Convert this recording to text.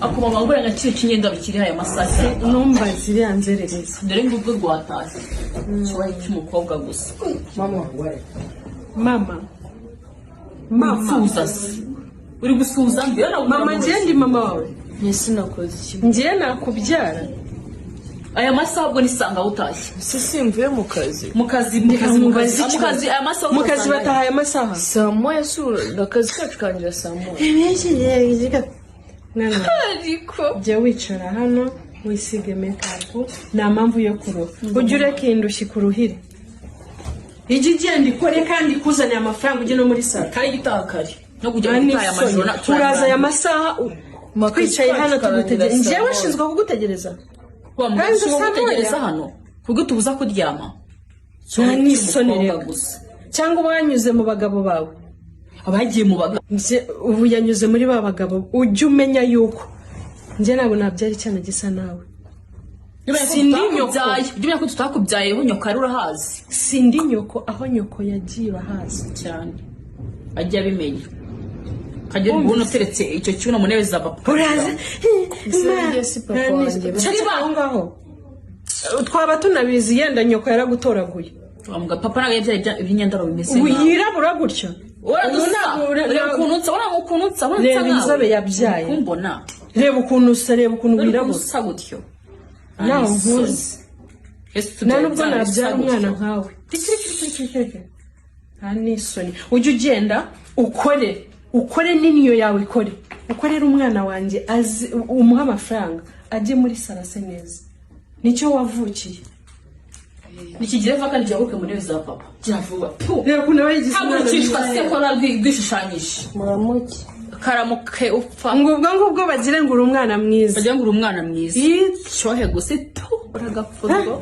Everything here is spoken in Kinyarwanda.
akoma bangura ngakire kinyenda bikiri haya masasa numva ziri anzerereza dore ngubwo gwatashye cyo cy'umukobwa gusa mama uri gusuza mbere mama ngendi mama wawe Nese nakoze iki? ngiye nakubyara aya masabwo nisanga utashye Simvuye mu kazi. mu kazi aya masaha mu kazi batahaye amasaha Saa moya sura akazi kacu kangira saa moya. ariko jya wicara hano wisige makeup nta mpamvu yo kuruha ujye ureka indushyi kuruhire ijye igenda ikore kandi ikuzaniye amafaranga ujye no muri salo kari gitakari no kujya gutaya amajoro turaza aya masaha twicaye hano tugutegereza njyewe nshinzwe kugutegereza kandi ugutegereza hano kuko tubuza kuryama cyane isonere gusa cyangwa wanyuze mu bagabo bawe abagiye mu bagabo ubu yanyuze muri ba bagabo ujye umenya yuko njye nabo nabyari cyane gisa nawe sindi nyoko ujye ko tutakubyayeho nyoko ari urahazi sindi nyoko aho nyoko yagiye urahazi cyane ajya abimenya kagera ubuntu uteretse icyo cyuna mu ntebe za papa uraza ngaho twaba tunabizi yenda nyoko yaragutoraguye amuga papa nawe yabyaye ibinyendaro bimeze wirabura gutyo reba inzobe yabyaye reba ukuntu usa reba ukuntu wirabura usa gutyo nawe nkuzi nta nubwo nabyara umwana nkawe nta n'isoni ujye ugenda ukore n'iniyo yawe ukorera umwana wanjye umuha amafaranga ajye muri sarase neza nicyo wavukiye nikigire vaka ryabuke mu ntebe za papa kiravuba rero kuna bayigize hagurukishwa se ko rwishushanyije muramuke karamuke upfa ngubwo bagire ngo uri umwana mwiza bagira ngo uri umwana mwiza cyohe gusa uragapfurwa